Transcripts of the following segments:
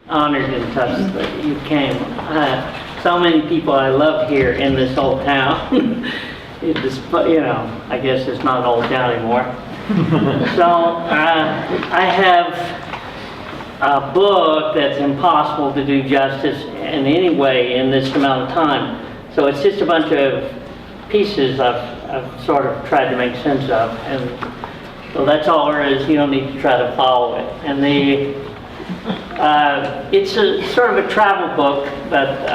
Honored and touched that you came. So many people I love here in this old town. It just, you know, I guess it's not an old town anymore. So I have a book that's impossible to do justice in any way in this amount of time. So it's just a bunch of pieces I've sort of tried to make sense of, and so that's all there is. You don't need to try to follow it. And it's a sort of a travel book, but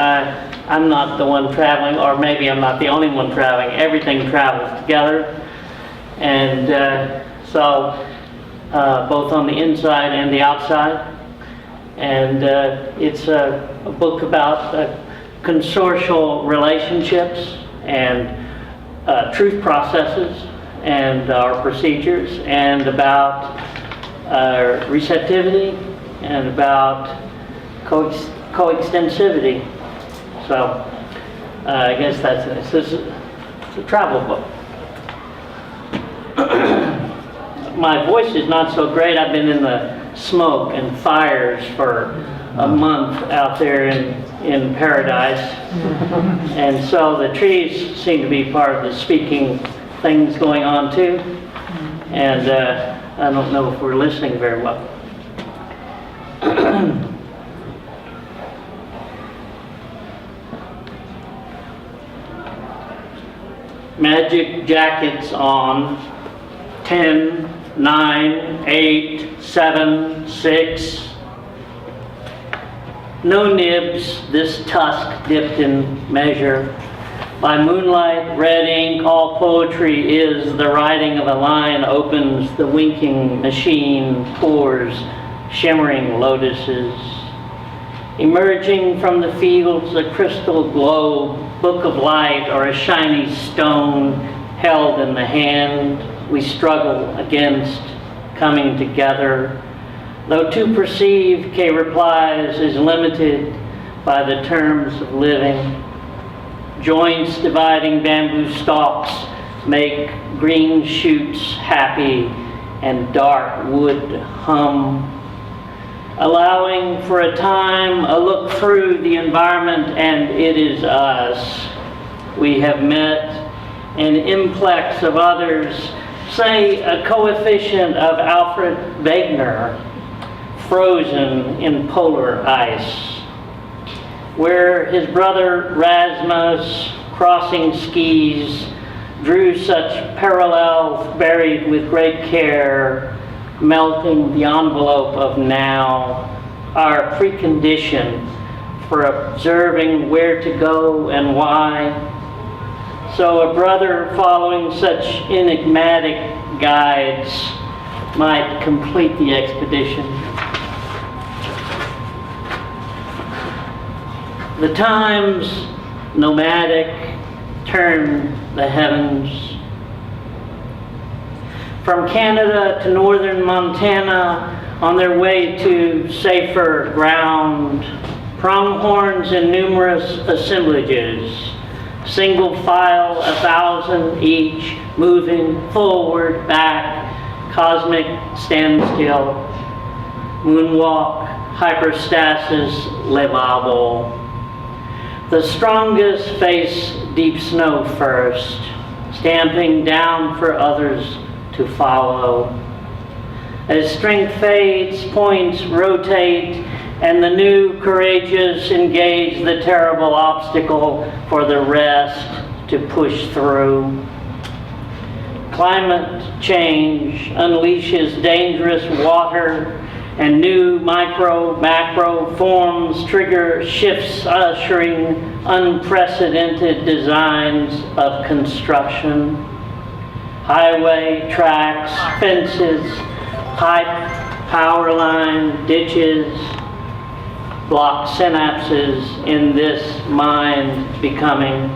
I'm not the one traveling, or maybe I'm not the only one traveling. Everything travels together, and so both on the inside and the outside. And it's a book about consortial relationships and truth processes and our procedures, and about receptivity, and about coextensivity. So I guess that's it. It's a travel book. My voice is not so great. I've been in the smoke and fires for a month out there in paradise. And so the trees seem to be part of the speaking things going on too. And I don't know if we're listening very well. Magic jackets on. 10, 9, 8, 7, 6. No nibs, this tusk dipped in measure. By moonlight, red ink, all poetry is. The writing of a line opens, the winking machine pours shimmering lotuses. Emerging from the fields, a crystal globe, book of light, or a shiny stone held in the hand. We struggle against coming together. Though to perceive, K replies, is limited by the terms of living. Joints dividing bamboo stalks make green shoots happy and dark wood hum. Allowing for a time a look through the environment, and it is us. We have met an implex of others, say a coefficient of Alfred Wegener, frozen in polar ice, where his brother Rasmus, crossing skis, drew such parallels buried with great care, melting the envelope of now, our precondition for observing where to go and why. So a brother following such enigmatic guides might complete the expedition. The times, nomadic, turn the heavens. From Canada to northern Montana, on their way to safer ground, pronghorns in numerous assemblages, single file, 1,000 each, moving forward, back, cosmic standstill, moonwalk, hyperstasis, Xibalba. The strongest face deep snow first, stamping down for others to follow. As strength fades, points rotate, and the new courageous engage the terrible obstacle for the rest to push through. Climate change unleashes dangerous water, and new macro forms trigger shifts, ushering unprecedented designs of construction. Highway, tracks, fences, pipe, power line, ditches, block synapses in this mind becoming,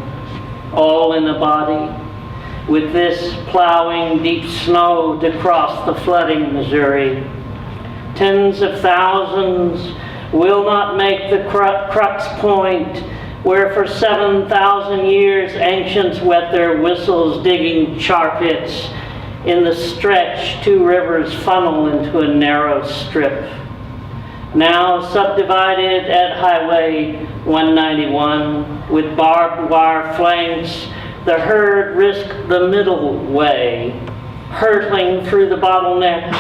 all in the body, with this plowing deep snow to cross the flooding Missouri. Tens of thousands will not make the crux point, where for 7,000 years ancients wet their whistles digging char pits. In the stretch, two rivers funnel into a narrow strip. now subdivided at Highway 191 with barbed wire flanks. The herd risk the middle way, hurtling through the bottleneck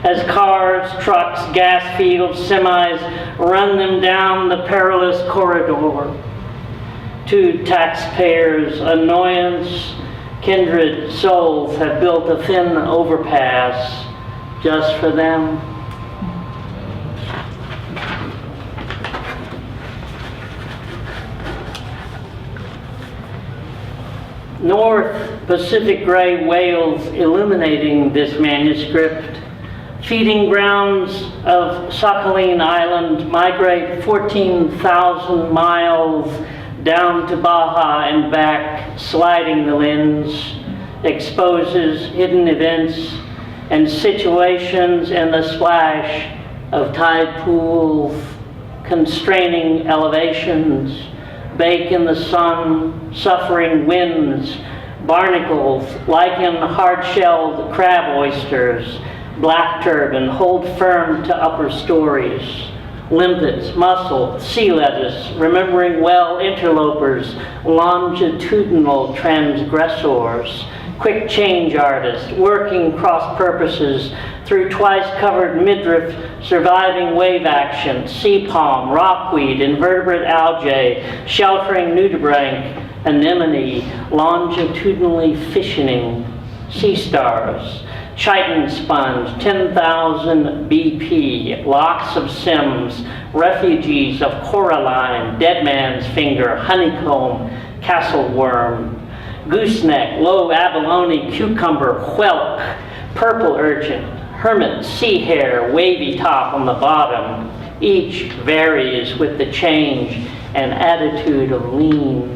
as cars, trucks, gas fields, semis run them down the perilous corridor. To taxpayers' annoyance, kindred souls have built a thin overpass just for them. North Pacific gray whales illuminating this manuscript. Feeding grounds of Sakhalin Island migrate 14,000 miles down to Baja and back, sliding the lens, exposes hidden events and situations in the splash of tide pools, constraining elevations, bake in the sun, suffering winds, barnacles, lichen hard-shelled crab oysters, black turban hold firm to upper stories, limpets, mussel, sea lettuce, remembering well interlopers, longitudinal transgressors, quick change artists, working cross purposes through twice-covered midriff, surviving wave action, sea palm, rockweed, invertebrate algae, sheltering nudibranch, anemone, longitudinally fissioning, sea stars, chitin sponge, 10,000 BP, locks of Sims, refugees of coralline, dead man's finger, honeycomb, castle worm, gooseneck, low abalone, cucumber, whelk, purple urchin, hermit, sea hare, wavy top on the bottom. Each varies with the change and attitude of lean.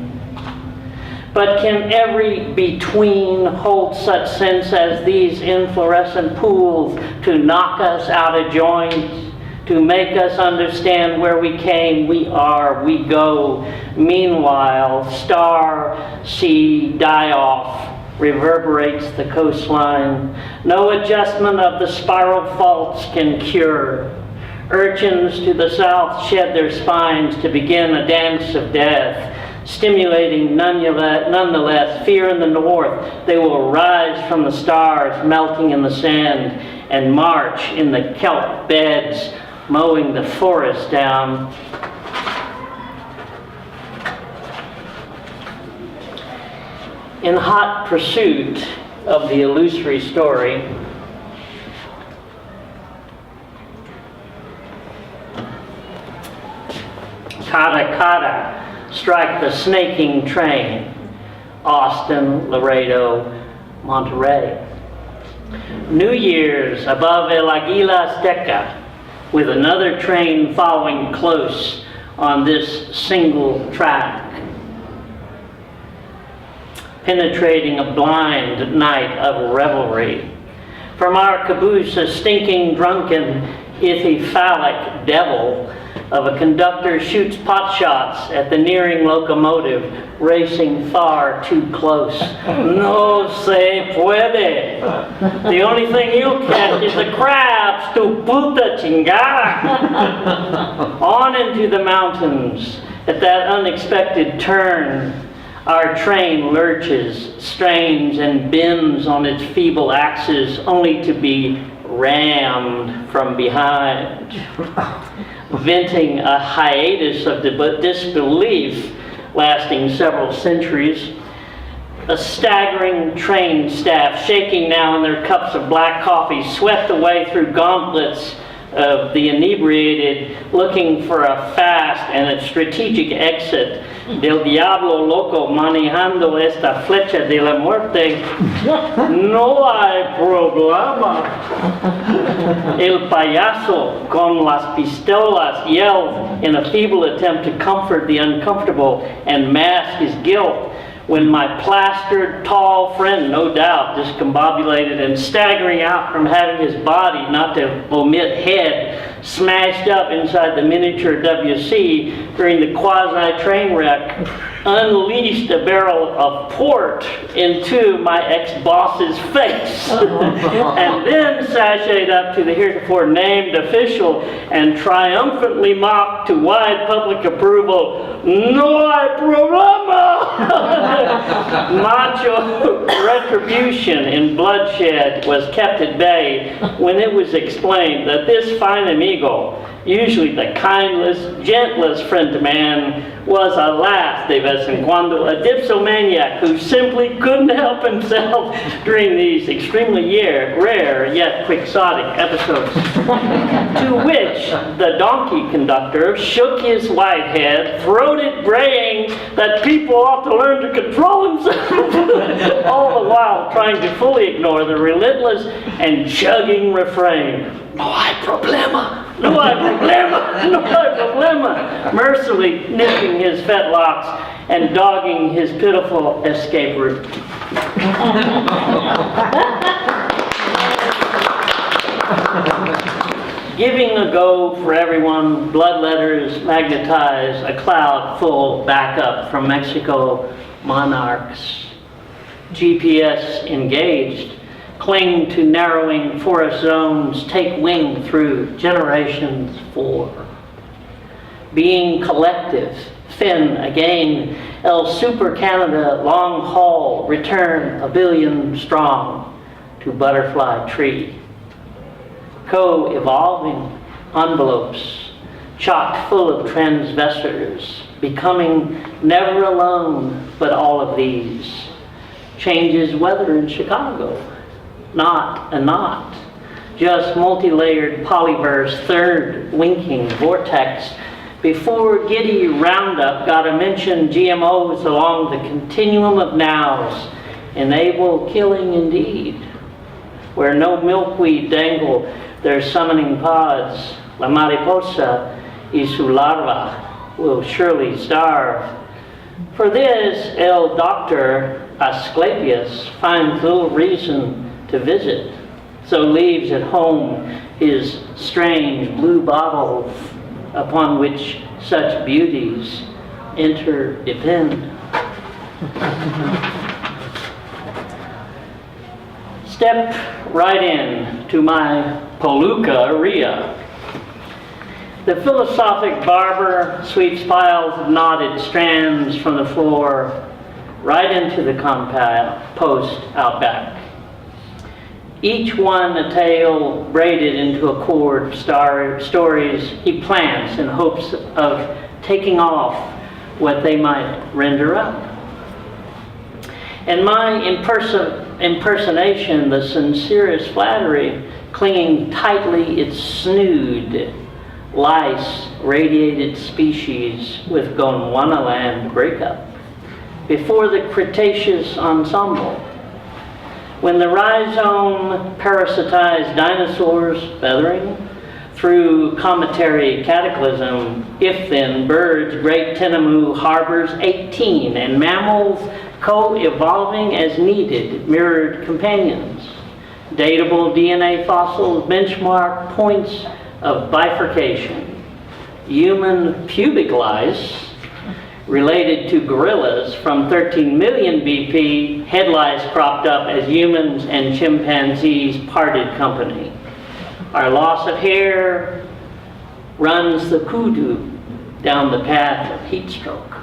But can every between hold such sense as these inflorescent pools to knock us out of joint, to make us understand where we came, we are, we go. Meanwhile, star, sea, die-off reverberates the coastline. No adjustment of the spiral faults can cure. Urchins to the south shed their spines to begin a dance of death. Stimulating nonetheless fear in the north, they will rise from the stars melting in the sand and march in the kelp beds, mowing the forest down. In hot pursuit of the illusory story, Kata Kata strike the snaking train, Austin, Laredo, Monterey. New Year's above El Aguila Azteca, with another train following close on this single track. Penetrating a blind night of revelry. From our caboose, a stinking, drunken, ichthyophallic devil of a conductor shoots pot shots at the nearing locomotive, racing far too close. No se puede. The only thing you'll catch is the crabs, tu puta chingada. On into the mountains. At that unexpected turn, our train lurches, strains, and bends on its feeble axis, only to be rammed from behind. Venting a hiatus of disbelief lasting several centuries. A staggering train staff, shaking now in their cups of black coffee, swept the way through gauntlets of the inebriated, looking for a fast and a strategic exit. Del diablo loco manejando esta flecha de la muerte. No hay problema. El payaso con las pistolas yelled in a feeble attempt to comfort the uncomfortable and mask his guilt, when my plastered, tall friend, no doubt discombobulated and staggering out from having his body, not to omit head, smashed up inside the miniature WC during the quasi-train wreck, unleashed a barrel of port into my ex-boss's face, and then sashayed up to the heretofore named official and triumphantly mocked to wide public approval, "No hay problema!" Macho retribution in bloodshed was kept at bay when it was explained that this fine amigo, usually the kindest, gentlest friend to man, was, alas, de vez en cuando, a dipsomaniac who simply couldn't help himself during these extremely rare yet quixotic episodes. To which the donkey conductor shook his white head, throated braying that people ought to learn to control themselves, all the while trying to fully ignore the relentless and chugging refrain, "No hay problema! No hay problema! No hay problema!" mercilessly nipping his fetlocks and dogging his pitiful escape route. Giving a go for everyone, blood letters magnetize a cloud full backup from Mexico monarchs. GPS engaged, cling to narrowing forest zones, take wing through generations 4. Being collective, fin again, El Super Canada long haul, return 1 billion strong to butterfly tree. Co-evolving envelopes, chock full of transvestors, becoming never alone, but all of these. Changes weather in Chicago. Not a knot, just multi-layered polyverse, third winking vortex. Before giddy roundup got to mention GMOs along the continuum of nows, enable killing indeed. Where no milkweed dangle their summoning pods, la mariposa y su larva will surely starve. For this, El Doctor Asclepius finds little reason to visit, so leaves at home his strange blue bottle upon which such beauties interdepend. Step right in to my Poluca-ria. The philosophic barber sweeps piles of knotted strands from the floor right into the compost out back. Each one a tale braided into a cord of stories he plants in hopes of taking off what they might render up. And my impersonation, the sincerest flattery, clinging tightly its snood, lice-radiated species with Gondwanaland breakup, before the Cretaceous ensemble. When the rhizome parasitized dinosaurs feathering through cometary cataclysm, if then birds, great Tenamu harbors 18, and mammals co-evolving as needed, mirrored companions. Datable DNA fossils benchmark points of bifurcation. Human pubic lice related to gorillas from 13 million BP, head lice cropped up as humans and chimpanzees parted company. Our loss of hair runs the kudu down the path of heat stroke.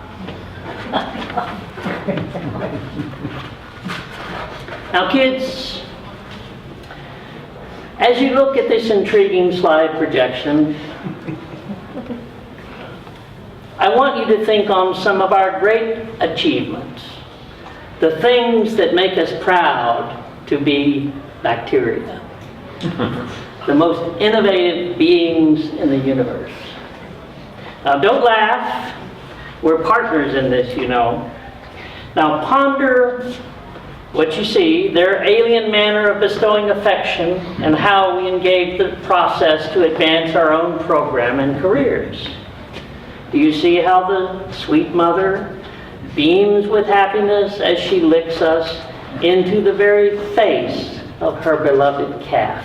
Now kids, as you look at this intriguing slide projection, I want you to think on some of our great achievements, the things that make us proud to be bacteria, the most innovative beings in the universe. Now don't laugh, we're partners in this, you know. Now ponder what you see, their alien manner of bestowing affection and how we engage the process to advance our own program and careers. Do you see how the sweet mother beams with happiness as she licks us into the very face of her beloved calf?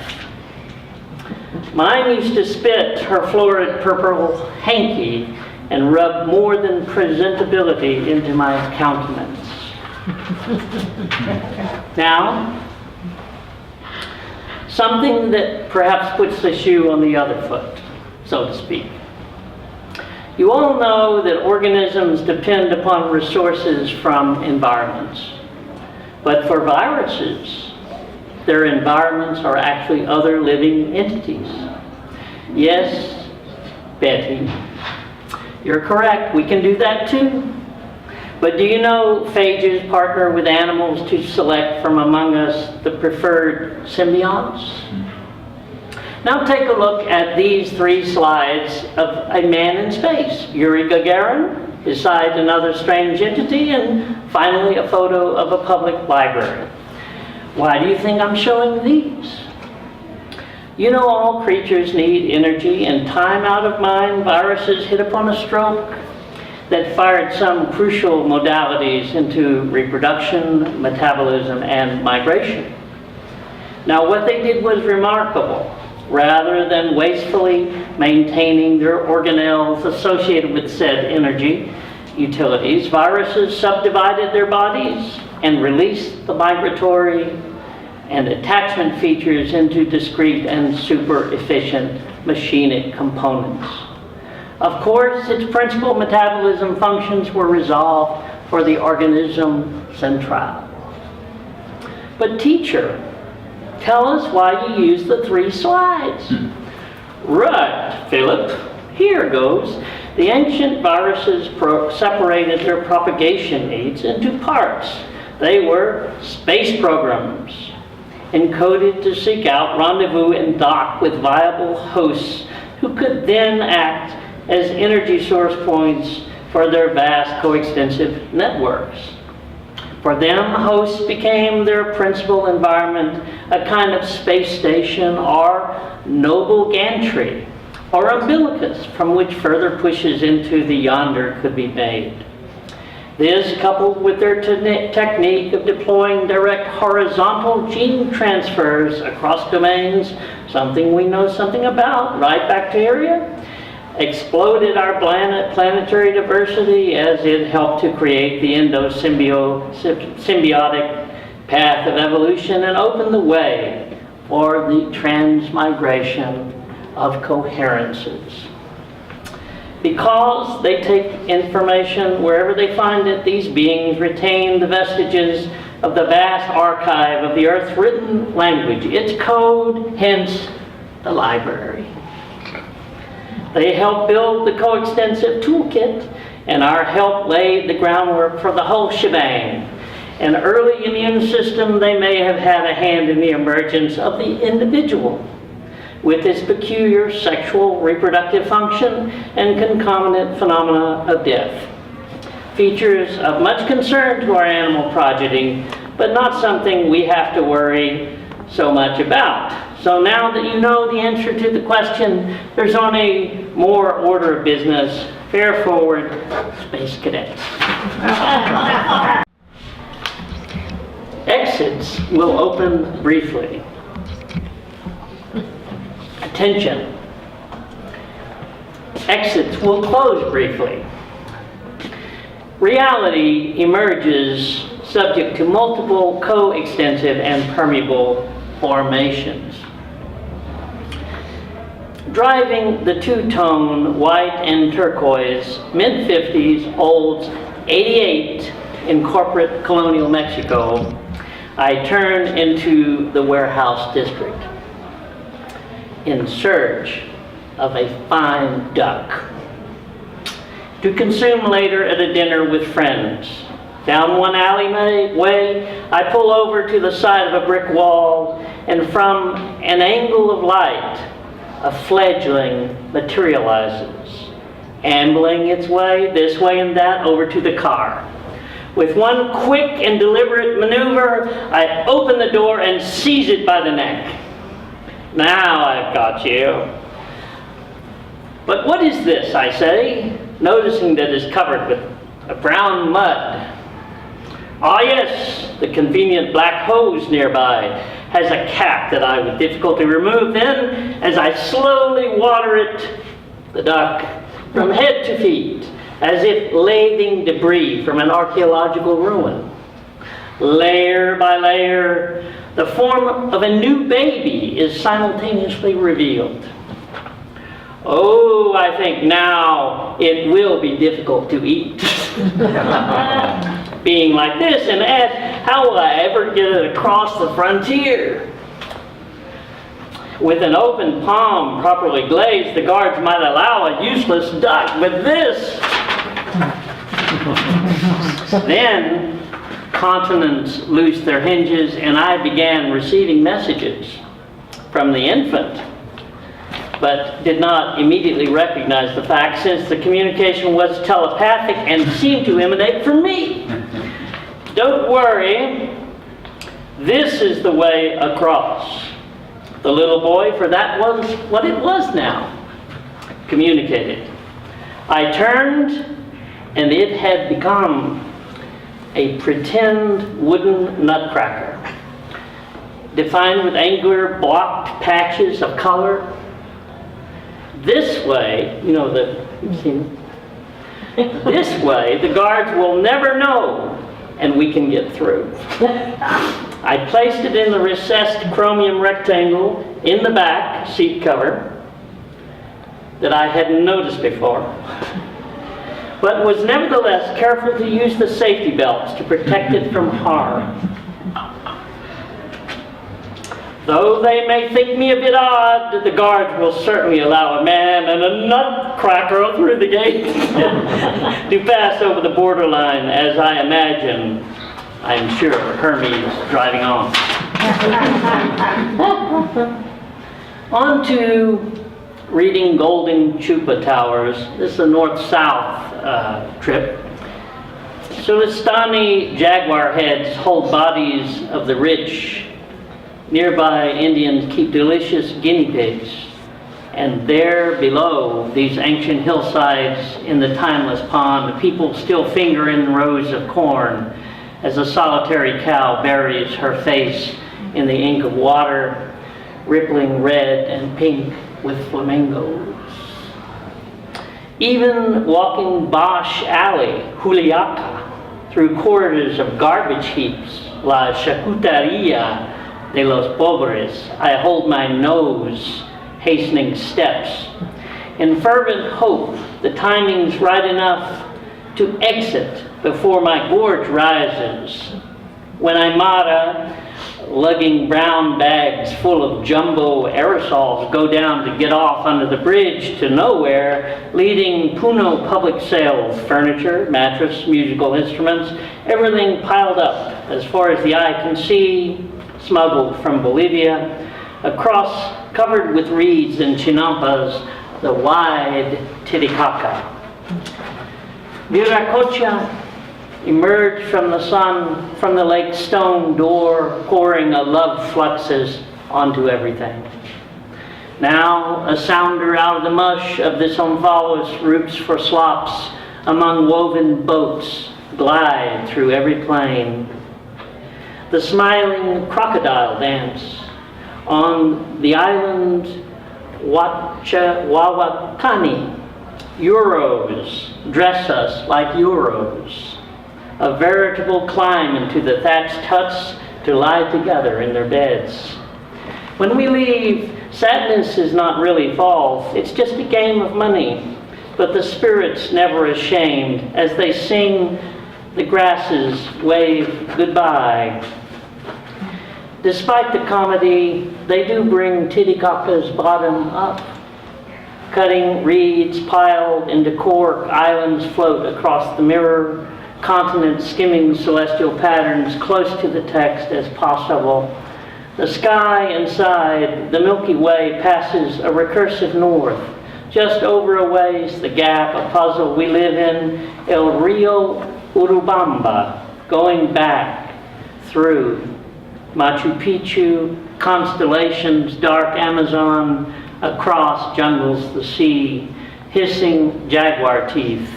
Mine used to spit her florid purple hanky and rub more than presentability into my countenance. Now, something that perhaps puts the shoe on the other foot, so to speak. You all know that organisms depend upon resources from environments. But for viruses, their environments are actually other living entities. Yes, Betty, you're correct, we can do that too. But do you know phages partner with animals to select from among us the preferred symbionts? Now take a look at these 3 slides of a man in space. Yuri Gagarin, beside another strange entity, and finally a photo of a public library. Why do you think I'm showing these? You know all creatures need energy, and time out of mind, viruses hit upon a stroke that fired some crucial modalities into reproduction, metabolism, and migration. Now what they did was remarkable. Rather than wastefully maintaining their organelles associated with said energy utilities, viruses subdivided their bodies and released the migratory and attachment features into discrete and super efficient machinic components. Of course, its principal metabolism functions were resolved for the organism centrale. But teacher, tell us why you used the 3 slides. Right, Philip. Here goes. The ancient viruses separated their propagation needs into parts. They were space programs, encoded to seek out, rendezvous, and dock with viable hosts who could then act as energy source points for their vast coextensive networks. For them, hosts became their principal environment, a kind of space station or noble gantry, or umbilicus from which further pushes into the yonder could be made. This, coupled with their technique of deploying direct horizontal gene transfers across domains, something we know something about, right, bacteria, exploded our planetary diversity as it helped to create the symbiotic path of evolution and opened the way for the transmigration of coherences. Because they take information wherever they find it, these beings retain the vestiges of the vast archive of the Earth's written language, its code, hence the library. They help build the coextensive toolkit, and our help laid the groundwork for the whole shebang. An early immune system, they may have had a hand in the emergence of the individual, with its peculiar sexual reproductive function and concomitant phenomena of death. Features of much concern to our animal progeny, but not something we have to worry so much about. So now that you know the answer to the question, there's only more order of business. Fare forward, Space Cadets. Exits will open briefly. Attention. Exits will close briefly. Reality emerges subject to multiple coextensive and permeable formations. Driving the two-tone white and turquoise mid-50s Olds 88 in corporate colonial Mexico, I turned into the warehouse district in search of a fine duck to consume later at a dinner with friends. Down one alleyway, I pull over to the side of a brick wall, and from an angle of light, a fledgling materializes, ambling its way this way and that over to the car. With one quick and deliberate maneuver, I open the door and seize it by the neck. Now I've got you. But what is this, I say, noticing that it's covered with a brown mud. Ah yes, the convenient black hose nearby has a cap that I with difficulty remove. Then, as I slowly water it, the duck from head to feet, as if lathing debris from an archaeological ruin. Layer by layer, the form of a new baby is simultaneously revealed. Oh, I think now it will be difficult to eat. Being like this, and add, how will I ever get it across the frontier? With an open palm properly glazed, the guards might allow a useless duck, but this... Then, continents loosed their hinges, and I began receiving messages from the infant, but did not immediately recognize the fact, since the communication was telepathic and seemed to emanate from me. Don't worry, this is the way across. The little boy, for that was what it was now, communicated. I turned, and it had become a pretend wooden nutcracker, defined with angular blocked patches of color. This way, you know, this way, the guards will never know, and we can get through. I placed it in the recessed chromium rectangle in the back seat cover that I hadn't noticed before, but was nevertheless careful to use the safety belts to protect it from harm. Though they may think me a bit odd, the guards will certainly allow a man and a nutcracker through the gate to pass over the borderline, as I imagine, I'm sure, Hermes driving on. On to reading Golden Chupa Towers. This is a north-south trip. Sulistani jaguar heads hold bodies of the rich. Nearby, Indians keep delicious guinea pigs. And there below these ancient hillsides in the timeless pond, people still finger in rows of corn as a solitary cow buries her face in the ink of water, rippling red and pink with flamingos. Even walking Bosch Alley, Juliaca, through corridors of garbage heaps, La Charcuteria de los Pobres, I hold my nose, hastening steps, in fervent hope the timing's right enough to exit before my gorge rises. When Aymara, lugging brown bags full of jumbo aerosols, go down to get off under the bridge to nowhere, leading Puno public sales, furniture, mattress, musical instruments, everything piled up as far as the eye can see, smuggled from Bolivia, across, covered with reeds and chinampas, the wide Titicaca. Viracocha emerged from the sun, from the lake's stone door, pouring a love fluxes onto everything. Now, a sounder out of the mush of this omphalos roots for slops among woven boats glide through every plain. The smiling crocodile dance on the island Wawakani. Euros dress us like Euros. A veritable climb into the thatched huts to lie together in their beds. When we leave, sadness is not really false, it's just a game of money. But the spirit's never ashamed. As they sing, the grasses wave goodbye. Despite the comedy, they do bring Titicaca's bottom up. Cutting reeds piled into cork, islands float across the mirror, continents skimming celestial patterns close to the text as possible. The sky inside, the Milky Way, passes a recursive north. Just over a ways, the gap, a puzzle we live in, El Rio Urubamba, going back through Machu Picchu, constellations, dark Amazon, across jungles, the sea, hissing jaguar teeth.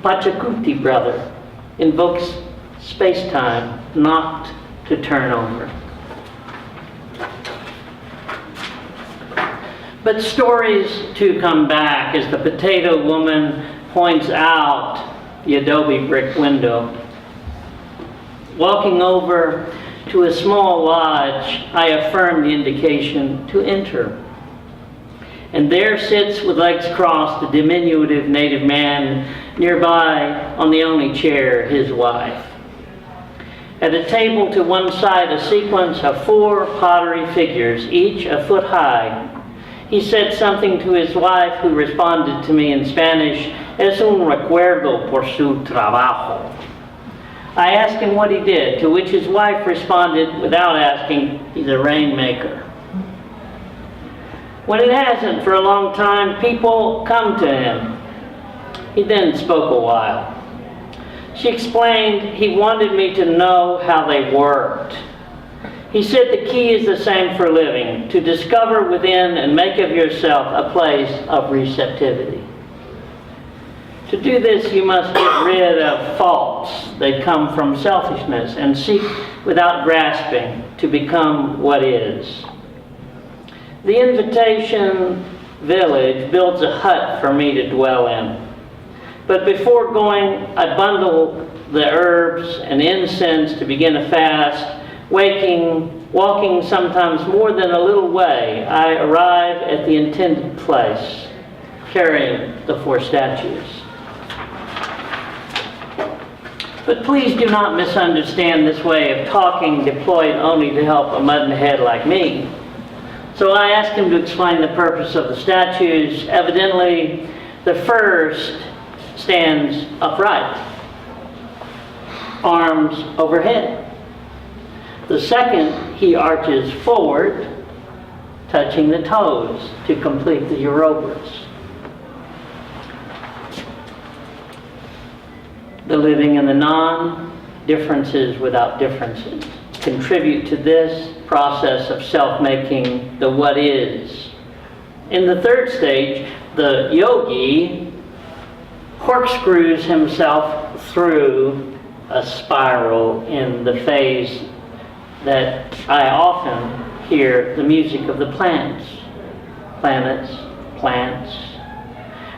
Pachacuti, brother, invokes space-time not to turn over. But stories too come back as the potato woman points out the adobe brick window. Walking over to a small lodge, I affirm the indication to enter. And there sits with legs crossed a diminutive native man, nearby on the only chair, his wife. At a table to one side, a sequence of 4 pottery figures, each a foot high. He said something to his wife, who responded to me in Spanish, "Es un recuerdo por su trabajo." I asked him what he did, to which his wife responded without asking, "He's a rainmaker." When it hasn't for a long time, people come to him. He then spoke a while. She explained he wanted me to know how they worked. He said the key is the same for living, to discover within and make of yourself a place of receptivity. To do this, you must get rid of faults that come from selfishness and seek without grasping to become what is. The Invitation Village builds a hut for me to dwell in. But before going, I bundle the herbs and incense to begin a fast. Walking sometimes more than a little way, I arrive at the intended place, carrying the 4 statues. But please do not misunderstand this way of talking deployed only to help a muttonhead like me. So I asked him to explain the purpose of the statues. Evidently, the first stands upright, arms overhead. The second, he arches forward, touching the toes to complete the Yorobas. The living and the non-differences without differences contribute to this process of self-making the what is. In the 3rd stage, the yogi corkscrews himself through a spiral in the phase that I often hear the music of the planets.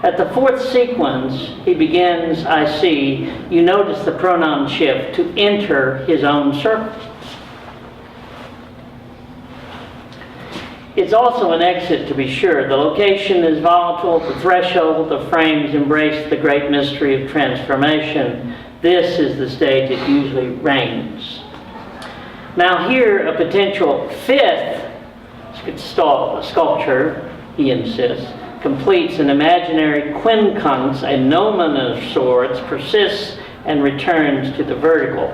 At the 4th sequence, he begins, I see, you notice the pronoun shift, to enter his own circle. It's also an exit, to be sure. The location is volatile, the threshold, the frames embrace the great mystery of transformation. This is the stage it usually reigns. Now here, a potential 5th sculpture, he insists, completes an imaginary quincunx, a gnomon of sorts, persists and returns to the vertical.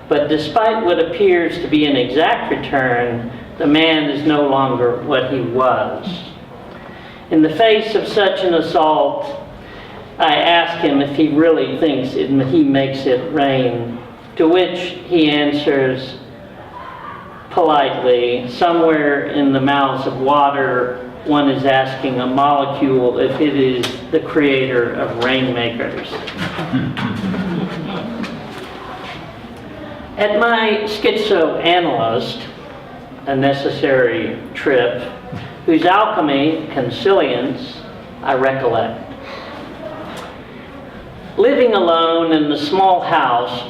But despite what appears to be an exact return, the man is no longer what he was. In the face of such an assault, I ask him if he really thinks he makes it rain, to which he answers politely, somewhere in the mouths of water, one is asking a molecule if it is the creator of rainmakers. At my schizoanalyst, a necessary trip, whose alchemy, Consilience, I recollect. Living alone in the small house,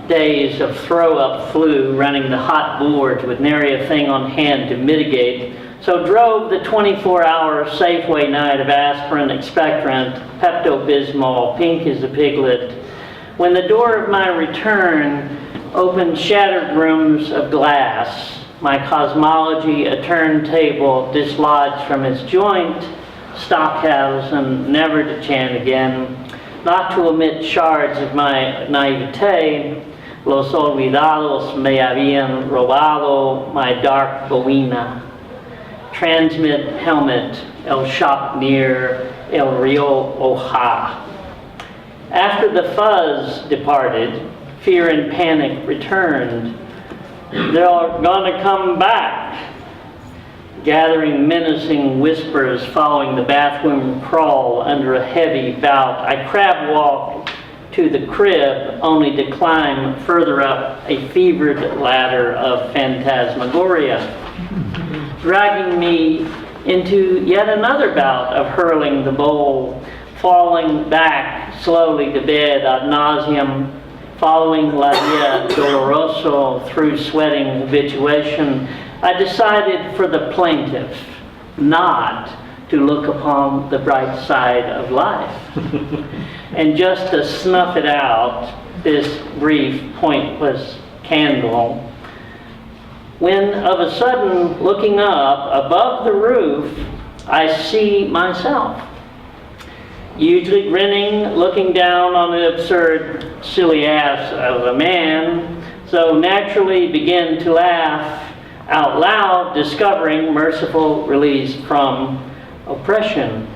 days of throw-up flu, running the hot boards with nary a thing on hand to mitigate, so drove the 24-hour Safeway night of aspirin, expectorant, Pepto-Bismol, pink as a piglet, when the door of my return opened shattered rooms of glass, my cosmology a turntable dislodged from its joint, Stockhausen, never to chant again, not to omit shards of my naivete, los olvidados me habían robado my dark boina, transmit helmet, el shop near el rio Oja. After the fuzz departed, fear and panic returned. They're gonna come back. Gathering menacing whispers following the bathroom crawl under a heavy bout, I crab walk to the crib, only to climb further up a fevered ladder of phantasmagoria. Dragging me into yet another bout of hurling the bowl, falling back slowly to bed ad nauseum, following la via doloroso through sweating habituation, I decided for the plaintiff not to look upon the bright side of life. And just to snuff it out, this brief, pointless candle, when of a sudden, looking up above the roof, I see myself, usually grinning, looking down on the absurd, silly ass of a man, so naturally begin to laugh out loud, discovering merciful release from oppression.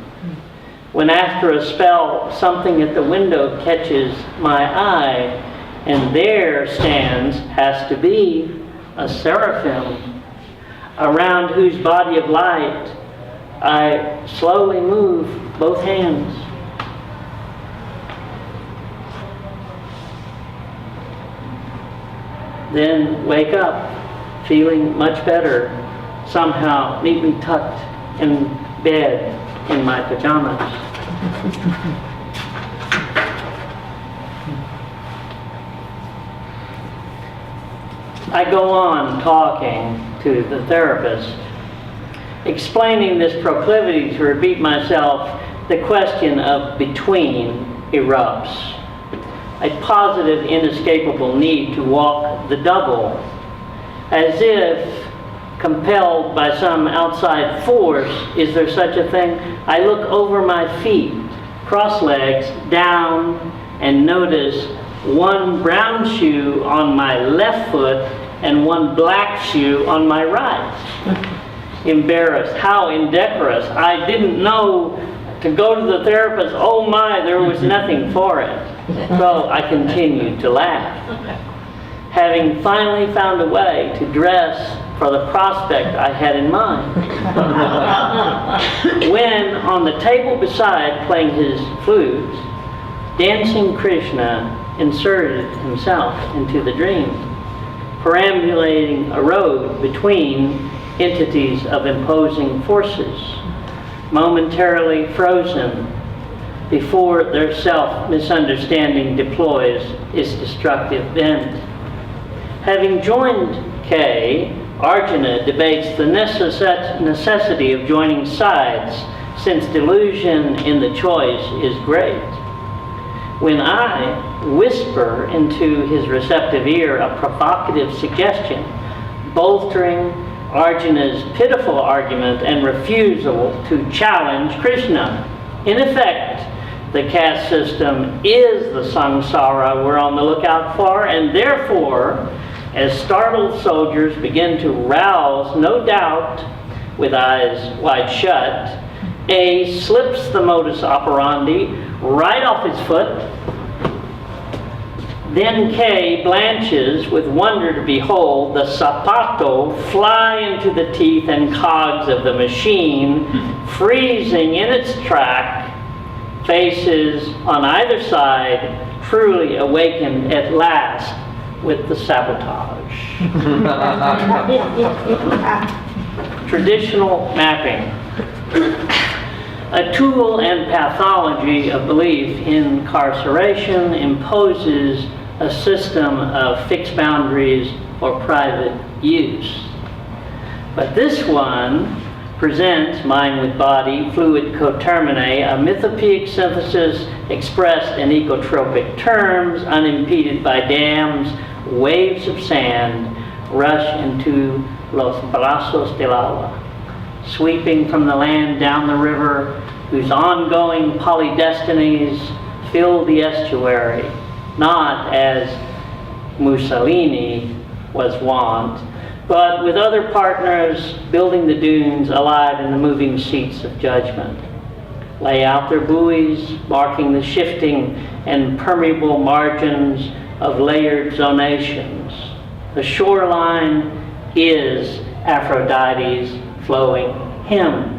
When after a spell, something at the window catches my eye, and there stands, has to be, a seraphim, around whose body of light I slowly move both hands. Then wake up, feeling much better, somehow neatly tucked in bed in my pajamas. I go on talking to the therapist, explaining this proclivity to repeat myself. The question of between erupts. A positive, inescapable need to walk the double, as if compelled by some outside force. Is there such a thing? I look over my feet, cross legs, down, and notice one brown shoe on my left foot and one black shoe on my right. Embarrassed, how indecorous. I didn't know to go to the therapist. Oh my, there was nothing for it. So I continued to laugh. Having finally found a way to dress for the prospect I had in mind. When on the table beside, playing his flute, dancing Krishna inserted himself into the dream, perambulating a road between entities of imposing forces, momentarily frozen before their self-misunderstanding deploys its destructive bent. Having joined K, Arjuna debates the necessity of joining sides, since delusion in the choice is great. When I whisper into his receptive ear a provocative suggestion, bolstering Arjuna's pitiful argument and refusal to challenge Krishna. In effect, the caste system is the samsara we're on the lookout for, and therefore, as startled soldiers begin to rouse, no doubt, with eyes wide shut, A slips the modus operandi right off his foot. Then K blanches with wonder to behold the zapato fly into the teeth and cogs of the machine, freezing in its track, faces on either side, truly awakened at last with the sabotage. Traditional mapping. A tool and pathology of belief in incarceration imposes a system of fixed boundaries for private use. But this one presents mind with body, fluid coterminae, a mythopoeic synthesis expressed in ecotropic terms, unimpeded by dams, waves of sand rush into los brazos del agua, sweeping from the land down the river, whose ongoing polydestinies fill the estuary, not as Mussolini was wont, but with other partners building the dunes alive in the moving seats of judgment. Lay out their buoys, marking the shifting and permeable margins of layered zonations. The shoreline is Aphrodite's flowing hymn.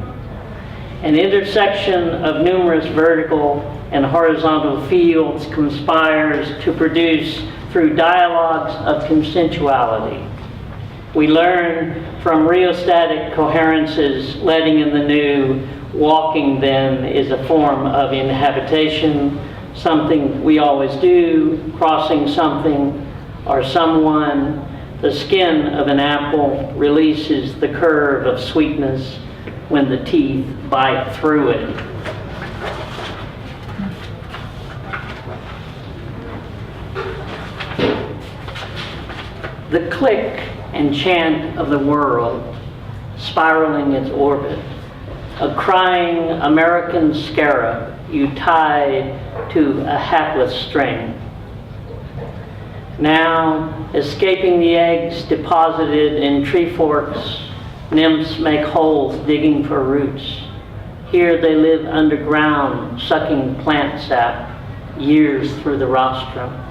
An intersection of numerous vertical and horizontal fields conspires to produce, through dialogues of consensuality, we learn from rheostatic coherences, letting in the new. Walking then is a form of inhabitation, something we always do, crossing something or someone. The skin of an apple releases the curve of sweetness when the teeth bite through it. The click and chant of the world, spiraling its orbit, a crying American scarab you tied to a hapless string. Now, escaping the eggs deposited in tree forks, nymphs make holes digging for roots. Here they live underground, sucking plant sap years through the rostrum.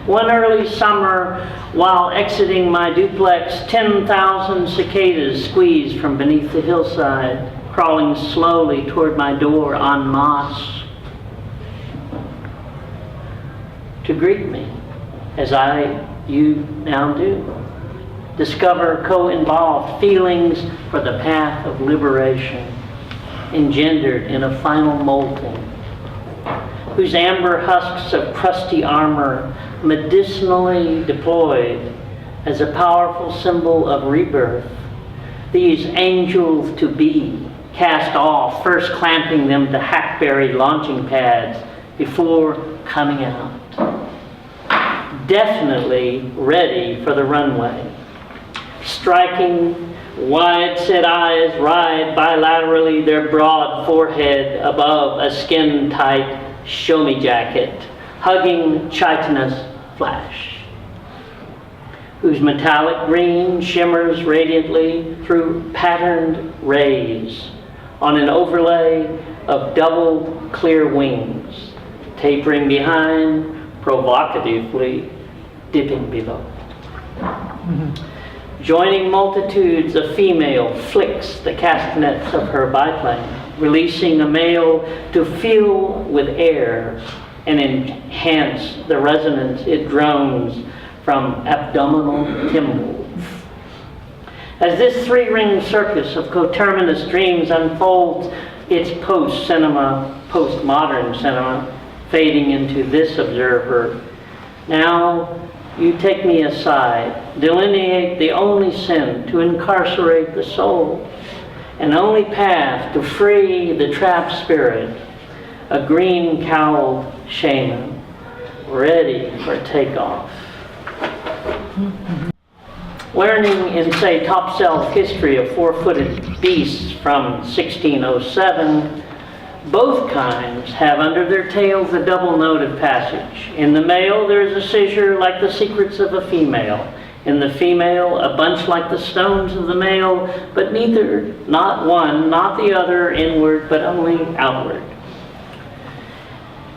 One early summer, while exiting my duplex, 10,000 cicadas squeezed from beneath the hillside, crawling slowly toward my door en masse to greet me, as you now do. Discover co-involved feelings for the path of liberation, engendered in a final molting, whose amber husks of crusty armor medicinally deployed as a powerful symbol of rebirth. These angels to be cast off, first clamping them to hackberry launching pads before coming out. Definitely ready for the runway. Striking, wide-set eyes ride bilaterally their broad forehead above a skin-tight show-me jacket, hugging chitinous flash, whose metallic green shimmers radiantly through patterned rays on an overlay of double clear wings, tapering behind, provocatively dipping below. Joining multitudes, a female flicks the castanets of her biplane, releasing a male to fill with air and enhance the resonance it drones from abdominal tymbals. As this three-ring circus of coterminous dreams unfolds its post-modern cinema, fading into this observer, now you take me aside, delineate the only sin to incarcerate the soul, and only path to free the trapped spirit, a green-cowled shaman, ready for takeoff. Learning in, say, Top Self history of four-footed beasts from 1607, both kinds have under their tails a double note of passage. In the male, there is a seizure like the secrets of a female. In the female, a bunch like the stones of the male, but neither, not one, not the other, inward, but only outward.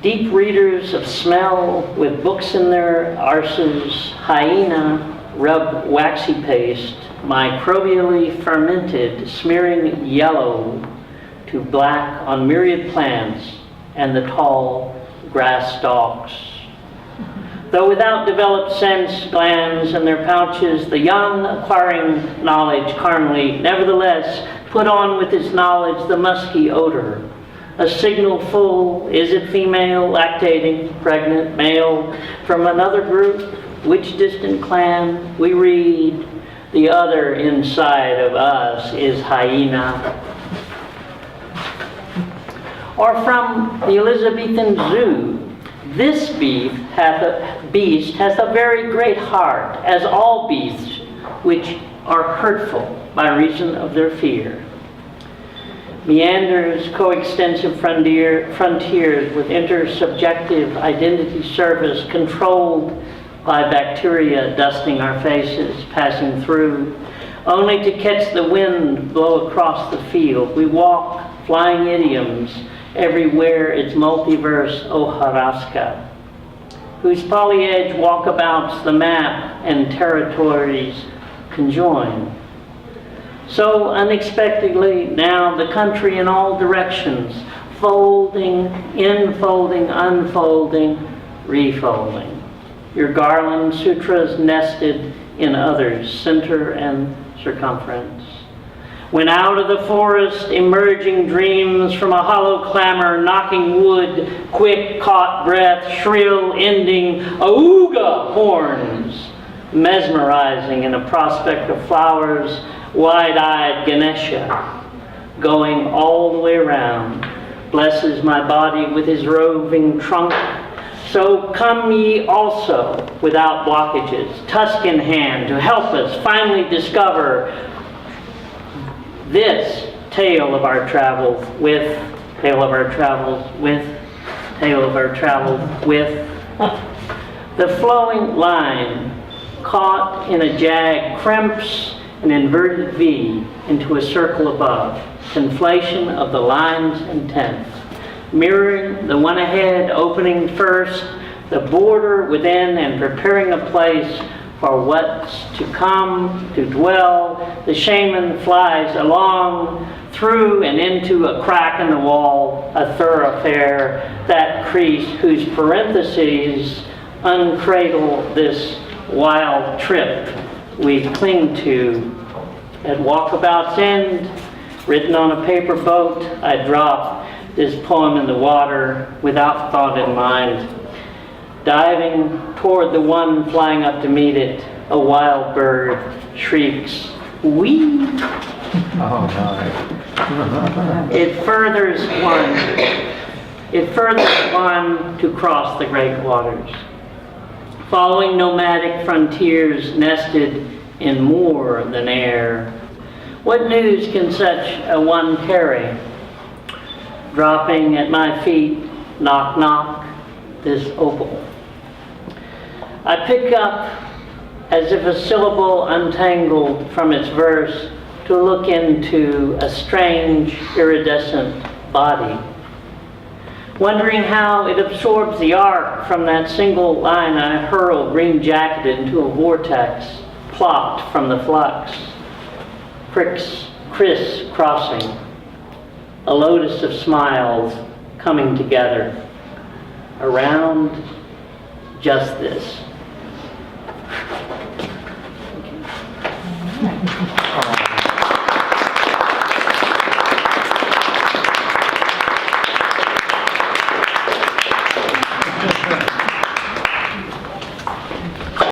Deep readers of smell with books in their arses, hyena, rub waxy paste, microbially fermented, smearing yellow to black on myriad plants and the tall grass stalks. Though without developed sense glands in their pouches, the young, acquiring knowledge carnally, nevertheless put on with his knowledge the musky odor. A signal full, is it female, lactating, pregnant, male, from another group, which distant clan, we read, the other inside of us is hyena. Or from the Elizabethan Zoo, this beast hath a very great heart, as all beasts which are hurtful by reason of their fear. Meanders coextensive frontiers with intersubjective identity service controlled by bacteria dusting our faces, passing through, only to catch the wind blow across the field. We walk flying idioms, everywhere its multiverse hojarasca, whose polyedge walkabouts the map and territories conjoin. So unexpectedly, now the country in all directions, folding, enfolding, unfolding, refolding. Your garland sutras nested in others, center and circumference. When out of the forest emerging dreams from a hollow clamor, knocking wood, quick caught breath, shrill ending, auga horns, mesmerizing in a prospect of flowers, wide-eyed Ganesha, going all the way around, blesses my body with his roving trunk. So come ye also without blockages, tusk in hand, to help us finally discover this tale of our travels with, tale of our travels with, tale of our travels with. The flowing line caught in a jag crimps an inverted V into a circle above, conflation of the line's intent, mirroring the one ahead, opening first, the border within, and preparing a place for what's to come, to dwell. The shaman flies along, through and into a crack in the wall, a thoroughfare, that crease whose parentheses uncradle this wild trip we cling to. At walkabout's end, written on a paper boat, I drop this poem in the water without thought in mind. Diving toward the one flying up to meet it, a wild bird shrieks, "Wee!" Oh, no. It furthers one to cross the great waters, following nomadic frontiers nested in more than air. What news can such a one carry? Dropping at my feet, knock knock, this opal. I pick up, as if a syllable untangled from its verse, to look into a strange iridescent body, wondering how it absorbs the arc from that single line I hurl green-jacketed into a vortex plopped from the flux, criss-crossing, a lotus of smiles coming together around just this. All